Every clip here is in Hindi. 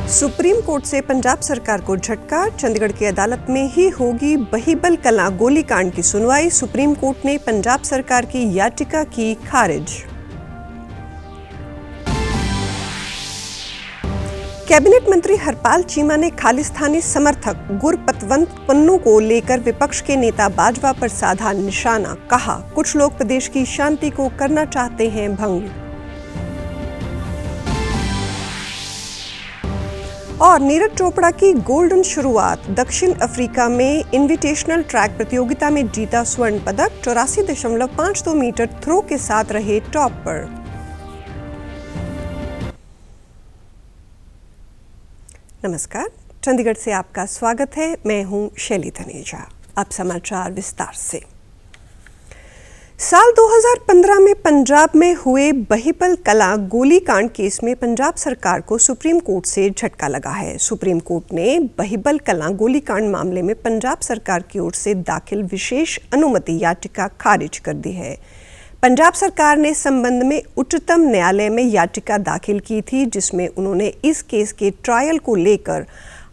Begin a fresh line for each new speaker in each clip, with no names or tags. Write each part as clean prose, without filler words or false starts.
सुप्रीम कोर्ट से पंजाब सरकार को झटका। चंडीगढ़ की अदालत में ही होगी बहिबल कलां गोलीकांड की सुनवाई। सुप्रीम कोर्ट ने पंजाब सरकार की याचिका की खारिज। कैबिनेट मंत्री हरपाल चीमा ने खालिस्तानी समर्थक गुरपतवंत पन्नू को लेकर विपक्ष के नेता बाजवा पर साधा निशाना। कहा, कुछ लोग प्रदेश की शांति को करना चाहते हैं भंग। और नीरज चोपड़ा की गोल्डन शुरुआत। दक्षिण अफ्रीका में इन्विटेशनल ट्रैक प्रतियोगिता में जीता स्वर्ण पदक। 84.52 मीटर थ्रो के साथ रहे टॉप पर। नमस्कार, चंडीगढ़ से आपका स्वागत है। मैं हूं शैली धनेजा। अब समाचार विस्तार से। साल 2015 में पंजाब में हुए बहिबल कलां गोलीकांड केस में पंजाब सरकार को सुप्रीम कोर्ट से झटका लगा है। सुप्रीम कोर्ट ने बहिबल कलां गोलीकांड मामले में पंजाब सरकार की ओर से दाखिल विशेष अनुमति याचिका खारिज कर दी है। पंजाब सरकार ने संबंध में उच्चतम न्यायालय में याचिका दाखिल की थी, जिसमें उन्होंने इस केस के ट्रायल को लेकर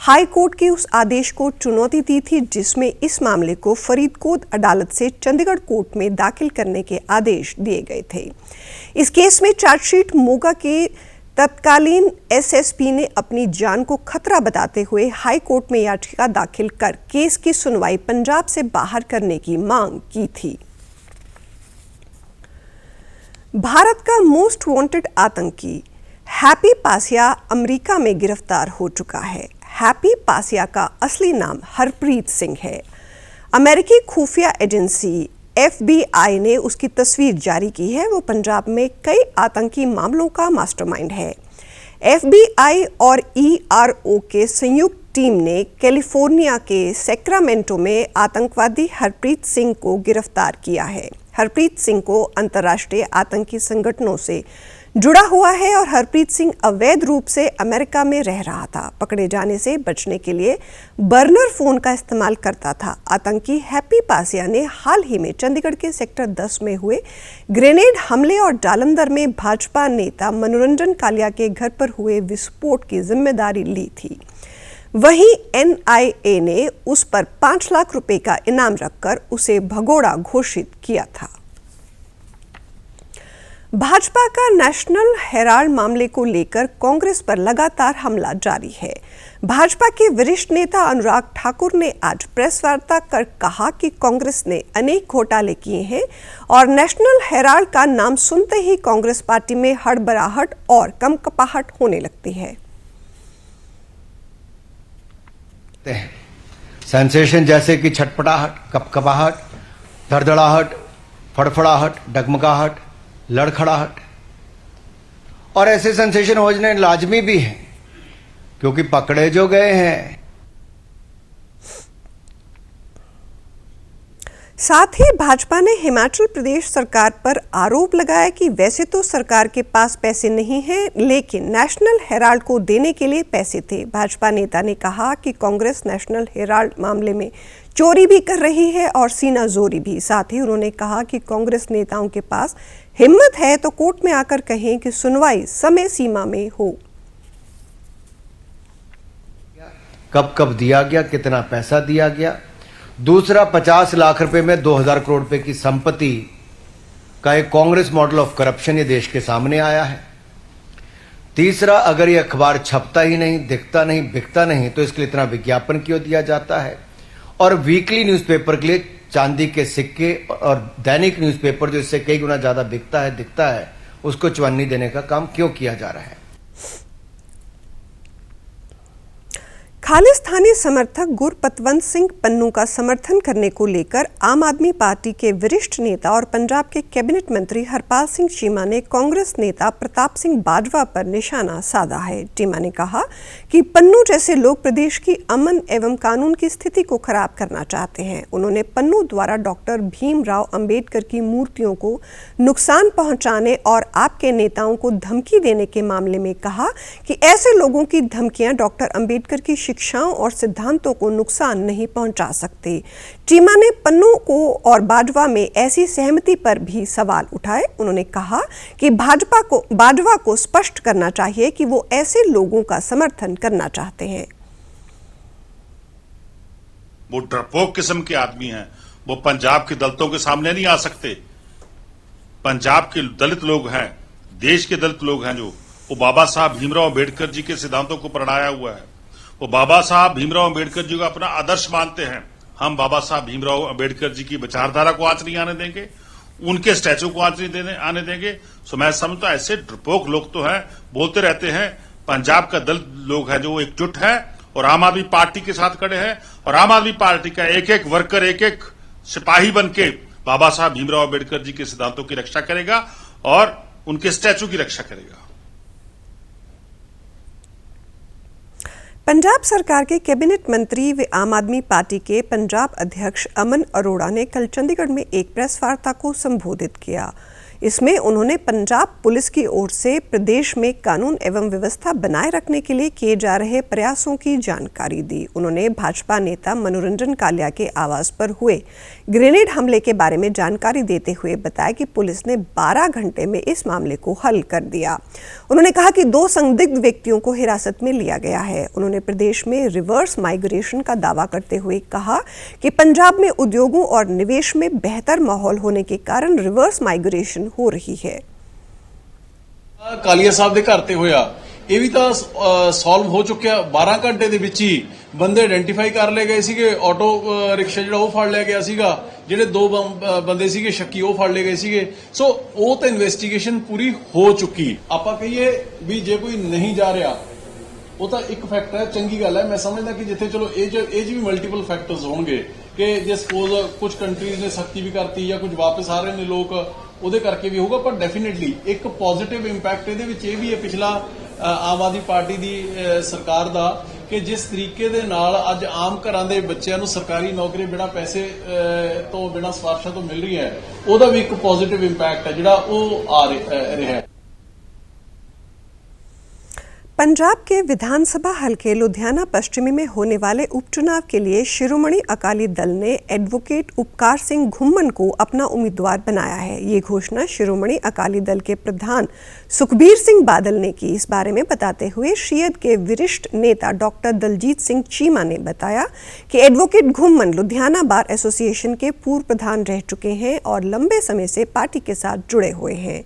हाई कोर्ट के उस आदेश को चुनौती दी थी, जिसमें इस मामले को फरीदकोट अदालत से चंडीगढ़ कोर्ट में दाखिल करने के आदेश दिए गए थे। इस केस में चार्जशीट मोगा के तत्कालीन एसएसपी ने अपनी जान को खतरा बताते हुए हाई कोर्ट में याचिका दाखिल कर केस की सुनवाई पंजाब से बाहर करने की मांग की थी। भारत का मोस्ट वांटेड आतंकी हैप्पी पासिया अमेरिका में गिरफ्तार हो चुका है। हैप्पी पासिया का असली नाम हरप्रीत सिंह है। अमेरिकी खुफिया एजेंसी FBI ने उसकी तस्वीर जारी की है। वो पंजाब में कई आतंकी मामलों का मास्टरमाइंड है। FBI और ERO के संयुक्त टीम ने कैलिफोर्निया के सैक्रामेंटो में आतंकवादी हरप्रीत सिंह को गिरफ्तार किया है। हरप्रीत सिंह को अंतर्राष्ट्रीय आतंकी संगठनों से जुड़ा हुआ है और हरप्रीत सिंह अवैध रूप से अमेरिका में रह रहा था। पकड़े जाने से बचने के लिए बर्नर फोन का इस्तेमाल करता था। आतंकी हैप्पी पासिया ने हाल ही में चंडीगढ़ के सेक्टर 10 में हुए ग्रेनेड हमले और जालंधर में भाजपा नेता मनोरंजन कालिया के घर पर हुए विस्फोट की जिम्मेदारी ली थी। वहीं NIA ने उस पर 5 लाख रुपए का इनाम रखकर उसे भगोड़ा घोषित किया था। भाजपा का नेशनल हेराल्ड मामले को लेकर कांग्रेस पर लगातार हमला जारी है। भाजपा के वरिष्ठ नेता अनुराग ठाकुर ने आज प्रेस वार्ता कर कहा कि कांग्रेस ने अनेक घोटाले किए हैं और नेशनल हेराल्ड का नाम सुनते ही कांग्रेस पार्टी में हड़बड़ाहट और कंपकपाहट होने लगती है।
सेंसेशन जैसे कि छटपटाहट, कपकपाहट, धड़धड़ाहट, फड़फड़ाहट, डगमगाहट, लड़खड़ाहट और ऐसे सेंसेशन होने लाजमी भी हैं, क्योंकि पकड़े जो गए हैं।
साथ ही भाजपा ने हिमाचल प्रदेश सरकार पर आरोप लगाया कि वैसे तो सरकार के पास पैसे नहीं हैं, लेकिन नेशनल हेराल्ड को देने के लिए पैसे थे। भाजपा नेता ने कहा कि कांग्रेस नेशनल हेराल्ड मामले में चोरी भी कर रही है और सीना जोरी भी। साथ ही उन्होंने कहा कि कांग्रेस नेताओं के पास हिम्मत है तो कोर्ट में आकर कहें कि सुनवाई समय सीमा में हो।
कब कब दिया गया, कितना पैसा दिया गया। दूसरा, 50 लाख रुपए में 2000 करोड़ रुपए की संपत्ति का एक कांग्रेस मॉडल ऑफ करप्शन ये देश के सामने आया है। तीसरा, अगर ये अखबार छपता ही नहीं, दिखता नहीं, बिकता नहीं, तो इसके लिए इतना विज्ञापन क्यों दिया जाता है। और वीकली न्यूज़पेपर के लिए चांदी के सिक्के और दैनिक न्यूज़पेपर जो इससे कई गुना ज्यादा बिकता है, दिखता है, उसको चवन्नी देने का काम क्यों किया जा रहा है।
खालिस्तानी समर्थक गुरपतवंत सिंह पन्नू का समर्थन करने को लेकर आम आदमी पार्टी के वरिष्ठ नेता और पंजाब के कैबिनेट मंत्री हरपाल सिंह चीमा ने कांग्रेस नेता प्रताप सिंह बाजवा पर निशाना साधा है। चीमा ने कहा कि पन्नू जैसे लोग प्रदेश की अमन एवं कानून की स्थिति को खराब करना चाहते हैं। उन्होंने पन्नू द्वारा डॉक्टर भीमराव अंबेडकर की मूर्तियों को नुकसान पहुंचाने और आपके नेताओं को धमकी देने के मामले में कहा कि ऐसे लोगों की धमकियां डॉक्टर अंबेडकर की शिक्षाओं और सिद्धांतों को नुकसान नहीं पहुंचा सकते। चीमा ने पन्नू को और बाजवा में ऐसी सहमति पर भी सवाल उठाए। उन्होंने कहा कि बाजवा को स्पष्ट करना चाहिए कि वो ऐसे लोगों का समर्थन करना चाहते हैं।
वो डरपोक किस्म के आदमी हैं, वो पंजाब के दलितों के सामने नहीं आ सकते। पंजाब के दलित लोग हैं, देश के दलित लोग हैं, जो वो बाबा साहब भीमराव अम्बेडकर जी के सिद्धांतों को प्रणाया हुआ है। वो बाबा साहब भीमराव अम्बेडकर जी को अपना आदर्श मानते हैं। हम बाबा साहब भीमराव अम्बेडकर जी की विचारधारा को आंच नहीं आने देंगे, उनके स्टैचू को आंच नहीं आने देंगे। सो मैं समझता ऐसे डरपोक लोग तो हैं, बोलते रहते हैं। पंजाब का दलित लोग हैं जो एकजुट है और आम आदमी पार्टी के साथ खड़े हैं, और आम आदमी पार्टी का एक एक वर्कर, एक एक सिपाही बन के बाबा साहब भीमराव अम्बेडकर जी के सिद्धांतों की रक्षा करेगा और उनके स्टैचू की रक्षा करेगा।
पंजाब सरकार के कैबिनेट मंत्री व आम आदमी पार्टी के पंजाब अध्यक्ष अमन अरोड़ा ने कल चंडीगढ़ में एक प्रेस वार्ता को संबोधित किया। इसमें उन्होंने पंजाब पुलिस की ओर से प्रदेश में कानून एवं व्यवस्था बनाए रखने के लिए किए जा रहे प्रयासों की जानकारी दी। उन्होंने भाजपा नेता मनोरंजन कालिया के आवास पर हुए ग्रेनेड हमले के बारे में जानकारी देते हुए बताया कि पुलिस ने 12 घंटे में इस मामले को हल कर दिया। उन्होंने कहा कि 2 संदिग्ध व्यक्तियों को हिरासत में लिया गया है। उन्होंने प्रदेश में रिवर्स माइग्रेशन का दावा करते हुए कहा कि पंजाब में उद्योगों और निवेश में बेहतर माहौल होने के कारण रिवर्स माइग्रेशन हो रही है।
ਕਾਲੀਆ ਸਾਹਿਬ ਦੇ ਘਰ ਤੇ ਹੋਇਆ, ਇਹ ਵੀ ਤਾਂ ਸੋਲਵ ਹੋ ਚੁੱਕਿਆ। 12 ਘੰਟੇ ਦੇ ਵਿੱਚ ਹੀ ਬੰਦੇ ਆਇਡੈਂਟੀਫਾਈ ਕਰ ਲਏ ਗਏ ਸੀਗੇ। ਆਟੋ ਰਿਕਸ਼ਾ ਜਿਹੜਾ ਉਹ ਫੜ ਲਿਆ ਗਿਆ ਸੀਗਾ, ਜਿਹੜੇ 2 ਬੰਦੇ ਸੀਗੇ ਸ਼ੱਕੀ ਉਹ ਫੜ ਲਏ ਗਏ ਸੀਗੇ। ਸੋ ਉਹ ਤਾਂ ਇਨਵੈਸਟੀਗੇਸ਼ਨ ਪੂਰੀ ਹੋ ਚੁੱਕੀ। ਆਪਾਂ ਕਹੀਏ ਵੀ ਜੇ ਕੋਈ ਨਹੀਂ ਜਾ ਰਿਹਾ, ਉਹ ਤਾਂ ਇੱਕ ਫੈਕਟਰ ਹੈ, ਚੰਗੀ ਗੱਲ ਹੈ। ਮੈਂ ਸਮਝਦਾ ਕਿ ਜਿੱਥੇ ਚਲੋ ਇਹ 'ਚ ਵੀ ਮਲਟੀਪਲ ਫੈਕਟਰਸ ਹੋਣਗੇ ਕਿ ਜੇ ਸਪੋਜ਼ ਕੁਝ ਕੰਟਰੀਜ਼ ਨੇ ਸਖਤੀ ਵੀ ਕਰਤੀ ਜਾਂ ਕੁਝ ਵਾਪਸ ਆ ਰਹੇ ਨੇ ਲੋਕ, ਉਹਦੇ ਕਰਕੇ ਵੀ ਹੋਊਗਾ। ਪਰ ਡੈਫੀਨਿਟਲੀ ਇੱਕ ਪੋਜ਼ਿਟਿਵ ਇੰਪੈਕਟ ਇਹਦੇ ਵਿੱਚ ਇਹ ਵੀ ਹੈ ਪਿਛਲਾ ਆਮ ਆਦਮੀ ਪਾਰਟੀ ਦੀ ਸਰਕਾਰ ਦਾ, ਕਿ ਜਿਸ ਤਰੀਕੇ ਦੇ ਨਾਲ ਅੱਜ ਆਮ ਘਰਾਂ ਦੇ ਬੱਚਿਆਂ ਨੂੰ ਸਰਕਾਰੀ ਨੌਕਰੀ ਬਿਨਾਂ ਪੈਸੇ ਤੋਂ ਬਿਨਾਂ ਸਿਫਾਰਸ਼ਾਂ ਤੋਂ ਮਿਲ ਰਹੀ ਹੈ, ਉਹਦਾ ਵੀ ਇੱਕ ਪੋਜ਼ਿਟਿਵ ਇੰਪੈਕਟ ਹੈ ਜਿਹੜਾ ਉਹ ਆ ਰਿਹਾ ਹੈ।
पंजाब के विधानसभा हलके लुधियाना पश्चिमी में होने वाले उपचुनाव के लिए शिरोमणि अकाली दल ने एडवोकेट उपकार सिंह घुम्मन को अपना उम्मीदवार बनाया है। ये घोषणा शिरोमणि अकाली दल के प्रधान सुखबीर सिंह बादल ने की। इस बारे में बताते हुए शीयद के वरिष्ठ नेता डॉक्टर दलजीत सिंह चीमा ने बताया कि advocate Ghumman Ludhiana bar association के पूर्व प्रधान रह चुके हैं और लंबे समय से पार्टी के साथ जुड़े हुए हैं।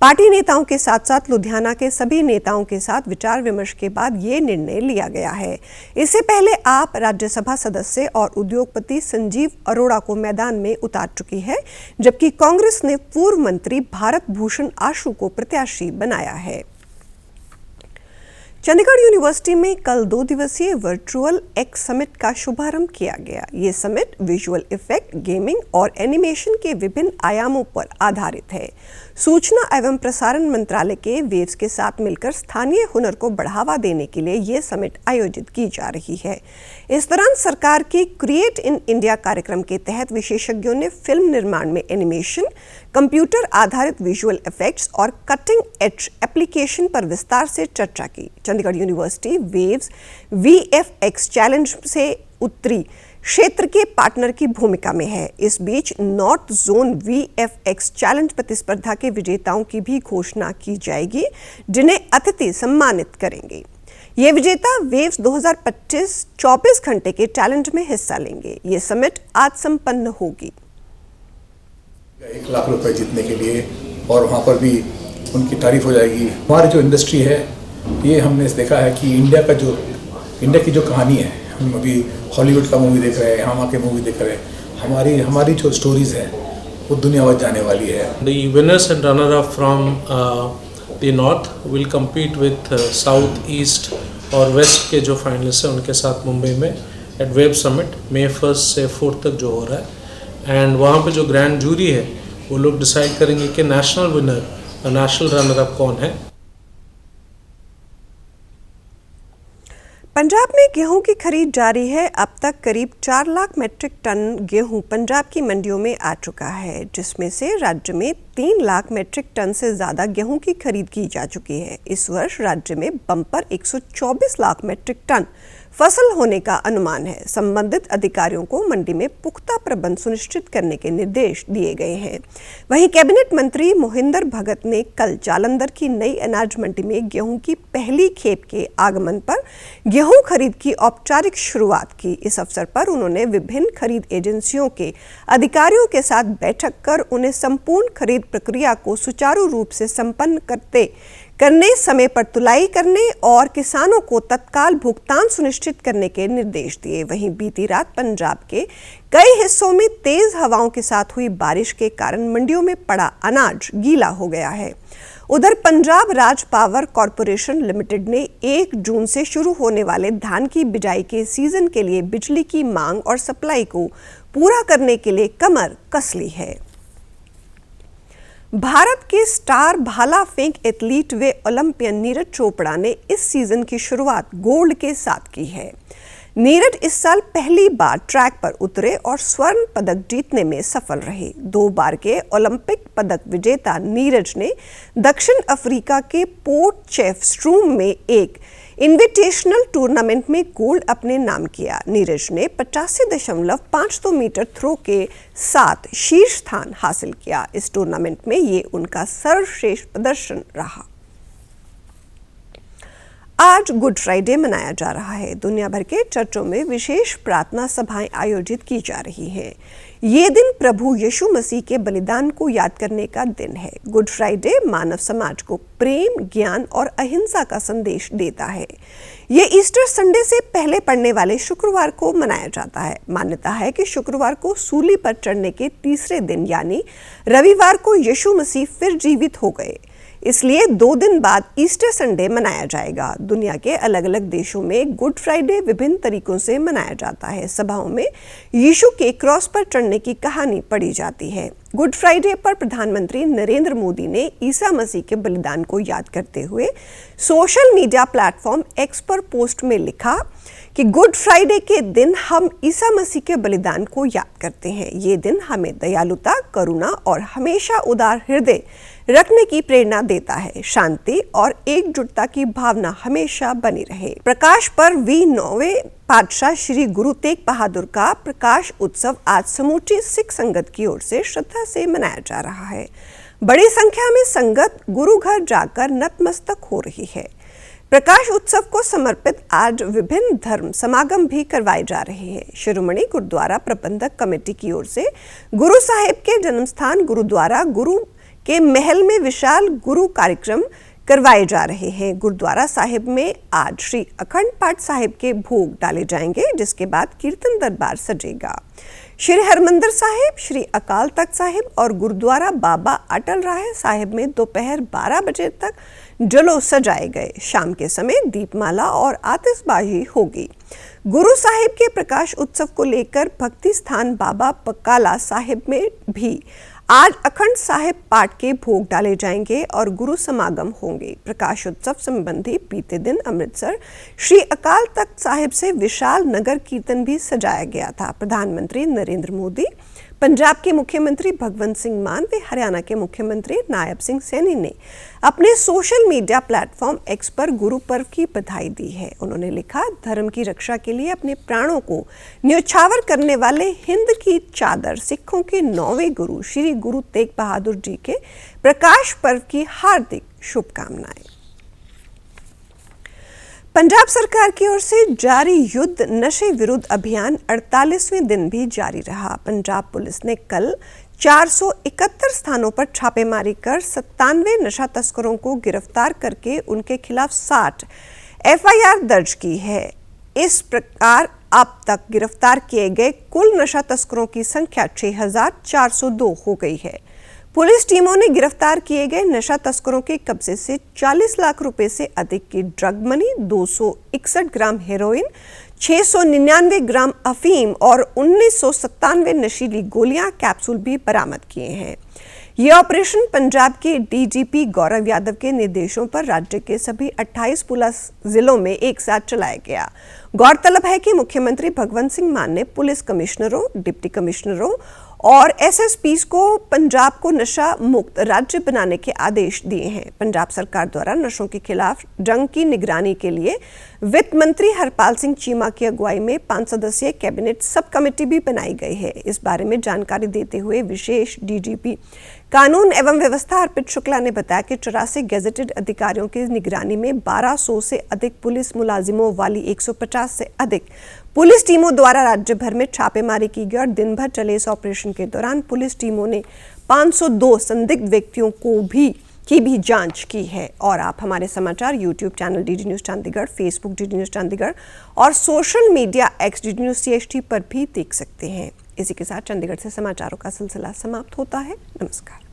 पार्टी नेताओं के साथ साथ लुधियाना के सभी नेताओं के साथ विचार विमर्श के बाद ये निर्णय लिया गया है। इससे पहले आप राज्यसभा सदस्य और उद्योगपति संजीव अरोड़ा को मैदान में उतार चुकी है, जबकि कांग्रेस ने पूर्व मंत्री भारत भूषण आशु को प्रत्याशी बनाया है। चंडीगढ़ यूनिवर्सिटी में कल 2 दिवसीय वर्चुअल एक्स समिट का शुभारंभ किया गया। ये समिट विजुअल इफेक्ट, गेमिंग और एनिमेशन के विभिन्न आयामों पर आधारित है। सूचना एवं प्रसारण मंत्रालय के वेव्स के साथ मिलकर स्थानीय हुनर को बढ़ावा देने के लिए ये समिट आयोजित की जा रही है। इस दौरान सरकार की क्रिएट इन इंडिया कार्यक्रम के तहत विशेषज्ञों ने फिल्म निर्माण में एनिमेशन, कंप्यूटर आधारित विजुअल इफेक्ट्स और कटिंग एज एप्लीकेशन पर विस्तार से चर्चा की। Chandigarh university waves VFX challenge से उत्तरी क्षेत्र के पार्टनर की भूमिका में है। इस बीच नॉर्थ जोन VFX चैलेंज प्रतिस्पर्धा के विजेताओं की भी घोषणा की जाएगी, जिन्हें अतिथि सम्मानित करेंगे। ये विजेता वेव्स 2025 24 घंटे के चैलेंज में हिस्सा लेंगे। ये समिट आज संपन्न होगी।
1 लाख रुपए जीतने के लिए, और वहाँ पर भी उनकी तारीफ हो जाएगी। हमारी जो इंडस्ट्री है, ये हमने देखा है कि इंडिया की जो कहानी है, हम अभी हॉलीवुड का मूवी देख रहे हैं, यहाँ के मूवी देख रहे हैं, हमारी जो स्टोरीज है वो दुनिया भर जाने वाली है।
The winners and runner-up from the north will compete with south, east और west के जो फाइनलिस्ट हैं उनके साथ मुंबई में एट वेब समिट मई 1 से 4 तक जो हो रहा है। एंड वहाँ पे जो ग्रैंड जूरी है वो लोग डिसाइड करेंगे कि नेशनल विनर और नेशनल रनर-अप कौन है।
पंजाब में गेहूं की खरीद जारी है। अब तक करीब 4 लाख मीट्रिक टन गेहूं पंजाब की मंडियों में आ चुका है, जिसमें से राज्य में 3 लाख मीट्रिक टन से ज़्यादा गेहूं की खरीद की जा चुकी है। इस वर्ष राज्य में बम्पर 124 लाख मीट्रिक टन फसल होने का अनुमान है। संबंधित अधिकारियों को मंडी में पुख्ता प्रबंध सुनिश्चित करने के निर्देश दिए गए हैं। वहीं कैबिनेट मंत्री मोहिंदर भगत ने कल जालंधर की नई अनाज मंडी में गेहूं की पहली खेप के आगमन पर गेहूं खरीद की औपचारिक शुरुआत की। इस अवसर पर उन्होंने विभिन्न खरीद एजेंसियों के अधिकारियों के साथ बैठक कर उन्हें संपूर्ण खरीद प्रक्रिया को सुचारू रूप से संपन्न करने, समय पर तुलाई करने और किसानों को तत्काल भुगतान सुनिश्चित करने के निर्देश दिए। वहीं बीती रात पंजाब के कई हिस्सों में तेज हवाओं के साथ हुई बारिश के कारण मंडियों में पड़ा अनाज गीला हो गया है। उधर पंजाब राज पावर कॉरपोरेशन लिमिटेड ने 1 जून से शुरू होने वाले धान की बिजाई के सीजन के लिए बिजली की मांग और सप्लाई को पूरा करने के लिए कमर कस ली है। भारत के स्टार भाला फेंक एथलीट व ओलंपियन नीरज चोपड़ा ने इस सीजन की शुरुआत गोल्ड के साथ की है। नीरज इस साल पहली बार ट्रैक पर उतरे और स्वर्ण पदक जीतने में सफल रहे। 2 बार के ओलंपिक पदक विजेता नीरज ने दक्षिण अफ्रीका के पोर्ट चेफस्ट्रूम में एक इन्विटेशनल टूर्नामेंट में गोल्ड अपने नाम किया। नीरज ने 85.52 मीटर थ्रो के साथ शीर्ष स्थान हासिल किया। इस टूर्नामेंट में ये उनका सर्वश्रेष्ठ प्रदर्शन रहा। आज गुड फ्राइडे मनाया जा रहा है। दुनिया भर के चर्चों में विशेष प्रार्थना सभाएं आयोजित की जा रही हैं। ये दिन प्रभु यीशु मसीह के बलिदान को याद करने का दिन है। गुड फ्राइडे मानव समाज को प्रेम, ज्ञान और अहिंसा का संदेश देता है। ये ईस्टर संडे से पहले पड़ने वाले शुक्रवार को मनाया जाता है। मान्यता है कि शुक्रवार को सूली पर चढ़ने के तीसरे दिन यानी रविवार को यीशु मसीह फिर जीवित हो गए, इसलिए 2 दिन बाद ईस्टर संडे मनाया जाएगा। दुनिया के अलग अलग देशों में गुड फ्राइडे विभिन्न तरीकों से मनाया जाता है। सभाओं में यीशु के क्रॉस पर चढ़ने की कहानी पढ़ी जाती है। गुड फ्राइडे पर प्रधानमंत्री नरेंद्र मोदी ने ईसा मसीह के बलिदान को याद करते हुए सोशल मीडिया प्लेटफॉर्म एक्स पर पोस्ट में लिखा कि गुड फ्राइडे के दिन हम ईसा मसीह के बलिदान को याद करते हैं। ये दिन हमें दयालुता, करुणा और हमेशा उदार हृदय रखने की प्रेरणा देता है। शांति और एकजुटता की भावना हमेशा बनी रहे। प्रकाश पर्व 9वें पातशाह श्री गुरु तेग बहादुर का प्रकाश उत्सव आज समूची सिख संगत की ओर से श्रद्धा से मनाया जा रहा है। बड़ी संख्या में संगत गुरु घर जाकर नतमस्तक हो रही है। प्रकाश उत्सव को समर्पित आज विभिन्न धर्म समागम भी करवाए जा रहे हैं। शिरोमणि गुरुद्वारा प्रबंधक कमेटी की ओर से गुरु साहिब के जन्मस्थान गुरुद्वारा गुरु के महल में विशाल गुरु कार्यक्रम करवाए जा रहे हैं। गुरुद्वारा साहिब में आज श्री अखंड पाठ साहिब के भोग डाले जाएंगे, जिसके बाद कीर्तन दरबार सजेगा। श्री हरमंदिर साहिब, श्री अकाल तख्त साहिब और गुरुद्वारा बाबा अटल राय साहिब में दोपहर 12 बजे तक जलो सजाए गए। शाम के समय दीपमाला और आतिशबाजी होगी। गुरु साहिब के प्रकाश उत्सव को लेकर भक्ति स्थान बाबा बकाला साहिब में भी आज अखंड साहिब पाठ के भोग डाले जाएंगे और गुरु समागम होंगे। प्रकाश उत्सव संबंधी बीते दिन अमृतसर श्री अकाल तख्त साहिब से विशाल नगर कीर्तन भी सजाया गया था। प्रधानमंत्री नरेंद्र मोदी, पंजाब के मुख्यमंत्री भगवंत सिंह मान व हरियाणा के मुख्यमंत्री नायब सिंह सैनी ने अपने सोशल मीडिया प्लेटफॉर्म एक्स पर गुरु पर्व की बधाई दी है। उन्होंने लिखा, धर्म की रक्षा के लिए अपने प्राणों को न्यौछावर करने वाले हिंद की चादर सिखों के 9वें गुरु श्री गुरु तेग बहादुर जी के प्रकाश पर्व की हार्दिक शुभकामनाएं। पंजाब सरकार की ओर से जारी युद्ध नशे विरुद्ध अभियान 48वें दिन भी जारी रहा। पंजाब पुलिस ने कल 471 स्थानों पर छापेमारी कर 97 नशा तस्करों को गिरफ्तार करके उनके खिलाफ 60 एफआईआर दर्ज की है। इस प्रकार अब तक गिरफ्तार किए गए कुल नशा तस्करों की संख्या 6402 हो गई है। पुलिस टीमों ने गिरफ्तार किए गए नशा तस्करों के कब्जे से 40 लाख रुपए से अधिक की ड्रग मनी, 261 ग्राम हेरोइन, 699 ग्राम अफीम और 1997 नशीली गोलियां कैप्सूल भी बरामद किए हैं। ये ऑपरेशन पंजाब के डीजीपी गौरव यादव के निर्देशों पर राज्य के सभी 28 पुलिस जिलों में एक साथ चलाया गया। गौरतलब है कि मुख्यमंत्री भगवंत सिंह मान ने पुलिस कमिश्नरों, डिप्टी कमिश्नरों और एसएसपीज को पंजाब को नशा मुक्त राज्य बनाने के आदेश दिए हैं। पंजाब सरकार द्वारा नशों के खिलाफ जंग की निगरानी के लिए वित्त मंत्री हरपाल सिंह चीमा की अगुवाई में 5 सदस्यीय कैबिनेट सब कमेटी भी बनाई गई है। इस बारे में जानकारी देते हुए विशेष डीजीपी कानून एवं व्यवस्था अर्पित शुक्ला ने बताया कि 84 गेजेटेड अधिकारियों की निगरानी में 1200 से अधिक पुलिस मुलाजिमों वाली 150 से अधिक पुलिस टीमों द्वारा राज्य भर में छापेमारी की गई और दिन भर चले इस ऑपरेशन के दौरान पुलिस टीमों ने 502 संदिग्ध व्यक्तियों की भी जांच की है। और आप हमारे समाचार YouTube channel DD news Chandigarh, Facebook DD news Chandigarh और social media X DD news CHT पर भी देख सकते हैं। इसी के साथ चंडीगढ़ से समाचारों का सिलसिला समाप्त होता है। नमस्कार।